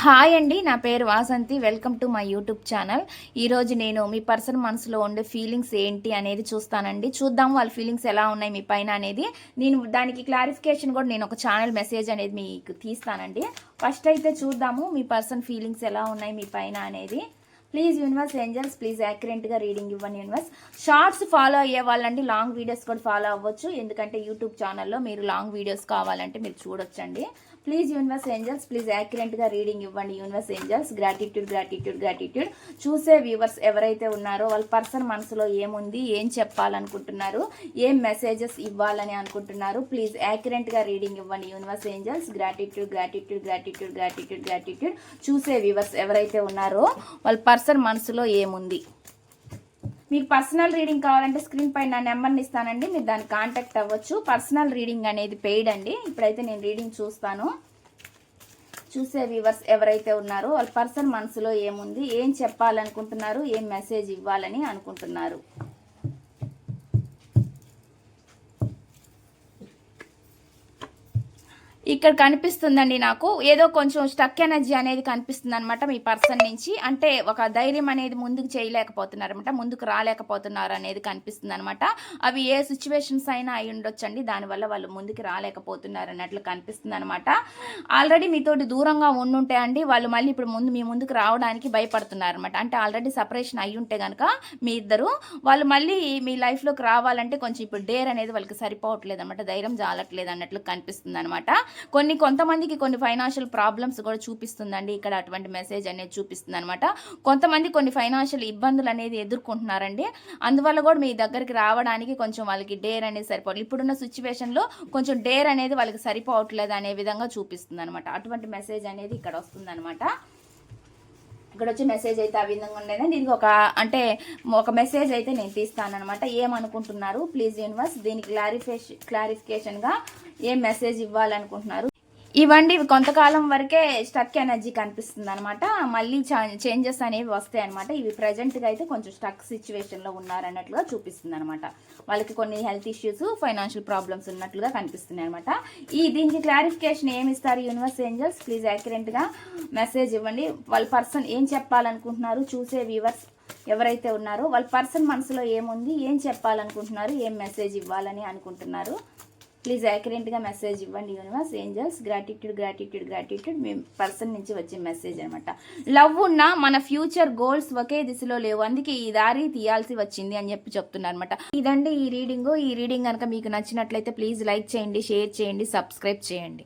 Hi అండి, నా పేరు Vasanthi. Welcome to my YouTube channel. ఈరోజు నేను మీ పర్సన్ మనసులో ఉండే ఫీలింగ్స్ ఏంటి అనేది చూస్తానండి. చూద్దాం వాళ్ళ ఫీలింగ్స్ ఎలా ఉన్నాయి మీ పైన అనేది. నేను దానికి క్లారిఫికేషన్ కూడా నేను ఒక ఛానల్ మెసేజ్ అనేది మీకు తీస్తానండి. ఫస్ట్ అయితే చూద్దాము మీ పర్సన్ ఫీలింగ్స్ ఎలా ఉన్నాయి మీ పైన అనేది. ప్లీజ్ యూనివర్స్ ఏంజల్స్, ప్లీజ్ యాక్యురేట్గా రీడింగ్ ఇవ్వండి యూనివర్స్. షార్ట్స్ ఫాలో అయ్యే వాళ్ళండి లాంగ్ వీడియోస్ కూడా ఫాలో అవ్వచ్చు, ఎందుకంటే యూట్యూబ్ ఛానల్లో మీరు లాంగ్ వీడియోస్ కావాలంటే మీరు చూడొచ్చండి. ప్లీజ్ యూనివర్స్ ఏంజల్స్, ప్లీజ్ యాక్యురేట్గా రీడింగ్ ఇవ్వండి universe angels. Gratitude gratitude gratitude. చూసే వ్యూవర్స్ ఎవరైతే ఉన్నారో వాళ్ళ పర్సన్ మనసులో ఏముంది, ఏం చెప్పాలనుకుంటున్నారు, ఏం మెసేజెస్ ఇవ్వాలని అనుకుంటున్నారు, ప్లీజ్ యాక్యురేట్గా రీడింగ్ ఇవ్వండి universe angels. Gratitude gratitude gratitude gratitude gratitude. చూసే వ్యూవర్స్ ఎవరైతే ఉన్నారో వాళ్ళ పర్సన్ మనసులో ఏముంది. మీకు పర్సనల్ రీడింగ్ కావాలంటే స్క్రీన్ పైన నా నెంబర్ని ఇస్తానండి, మీరు దాన్ని కాంటాక్ట్ అవ్వచ్చు. పర్సనల్ రీడింగ్ అనేది పెయిడ్ అండి. ఇప్పుడైతే నేను రీడింగ్ చూస్తాను. చూసే వ్యూవర్స్ ఎవరైతే ఉన్నారో వాళ్ళ పర్సన్ మనసులో ఏముంది, ఏం చెప్పాలనుకుంటున్నారు, ఏం మెసేజ్ ఇవ్వాలని అనుకుంటున్నారు. ఇక్కడ కనిపిస్తుందండి నాకు ఏదో కొంచెం స్టక్ ఎనర్జీ అనేది కనిపిస్తుంది అనమాట మీ పర్సన్ నుంచి. అంటే ఒక ధైర్యం అనేది ముందుకు చేయలేకపోతున్నారు అనమాట, ముందుకు రాలేకపోతున్నారు అనేది కనిపిస్తుంది అనమాట. అవి ఏ సిచ్యువేషన్స్ అయినా అయి ఉండొచ్చండి, దానివల్ల వాళ్ళు ముందుకు రాలేకపోతున్నారు అన్నట్లు కనిపిస్తుంది అనమాట. ఆల్రెడీ మీతోటి దూరంగా ఉండుంటే అండి వాళ్ళు మళ్ళీ ఇప్పుడు మీ ముందుకు రావడానికి భయపడుతున్నారు అనమాట. అంటే ఆల్రెడీ సపరేషన్ అయి ఉంటే కనుక మీ ఇద్దరు వాళ్ళు మళ్ళీ మీ లైఫ్లోకి రావాలంటే కొంచెం ఇప్పుడు డేర్ అనేది వాళ్ళకి సరిపోవట్లేదు అనమాట, ధైర్యం జాలట్లేదు అన్నట్లు కనిపిస్తుంది అనమాట. కొంతమందికి కొన్ని ఫైనాన్షియల్ ప్రాబ్లమ్స్ కూడా చూపిస్తుందండి ఇక్కడ, అటువంటి మెసేజ్ అనేది చూపిస్తుంది అనమాట. కొంతమంది కొన్ని ఫైనాన్షియల్ ఇబ్బందులు అనేది ఎదుర్కొంటున్నారండి, అందువల్ల కూడా మీ దగ్గరికి రావడానికి కొంచెం వాళ్ళకి డేర్ అనేది సరిపోవట్లేదు. ఇప్పుడున్న సిచ్యువేషన్లో కొంచెం డేర్ అనేది వాళ్ళకి సరిపోవట్లేదు అనే విధంగా చూపిస్తుంది అనమాట. అటువంటి మెసేజ్ అనేది ఇక్కడ వస్తుంది అనమాట. ఇక్కడ వచ్చి మెసేజ్ అయితే ఆ విధంగా ఉండేదండి. ఇది ఒక మెసేజ్ అయితే నేను తీస్తాను అనమాట. ఏమనుకుంటున్నారు ప్లీజ్ యూనివర్స్, దీనికి క్లారిఫికేషన్గా ఏం మెసేజ్ ఇవ్వాలనుకుంటున్నారు. ఇవి కొంతకాలం వరకే స్టక్ ఎనర్జీ కనిపిస్తుంది అనమాట. మళ్ళీ చేంజెస్ అనేవి వస్తాయి అనమాట. ఇవి ప్రజెంట్గా అయితే కొంచెం స్టక్ సిచ్యువేషన్లో ఉన్నారన్నట్లుగా చూపిస్తుంది అనమాట. వాళ్ళకి కొన్ని హెల్త్ ఇష్యూస్, ఫైనాన్షియల్ ప్రాబ్లమ్స్ ఉన్నట్లుగా కనిపిస్తున్నాయి అనమాట. దీనికి క్లారిఫికేషన్ ఏమి ఇస్తారు యూనివర్స్ ఏంజల్స్, ప్లీజ్ యాక్యురేట్గా మెసేజ్ ఇవ్వండి. వాళ్ళ పర్సన్ ఏం చెప్పాలనుకుంటున్నారు, చూసే వ్యూవర్స్ ఎవరైతే ఉన్నారో వాళ్ళ పర్సన్ మనసులో ఏముంది, ఏం చెప్పాలనుకుంటున్నారు, ఏం మెసేజ్ ఇవ్వాలని అనుకుంటున్నారు. ప్లీజ్ యాక్యురేట్గా మెసేజ్ ఇవ్వండి universe angels. Gratitude gratitude gratitude. మీ పర్సన్ నుంచి వచ్చే మెసేజ్ అనమాట. లవ్ ఉన్న మన ఫ్యూచర్ గోల్స్ ఒకే దిశలో లేవు, అందుకే ఈ దారి తీయాల్సి వచ్చింది అని చెప్తున్నారు అనమాట. ఇదండి ఈ రీడింగ్ కనుక మీకు నచ్చినట్లయితే ప్లీజ్ లైక్ చేయండి, షేర్ చేయండి, సబ్స్క్రైబ్ చేయండి.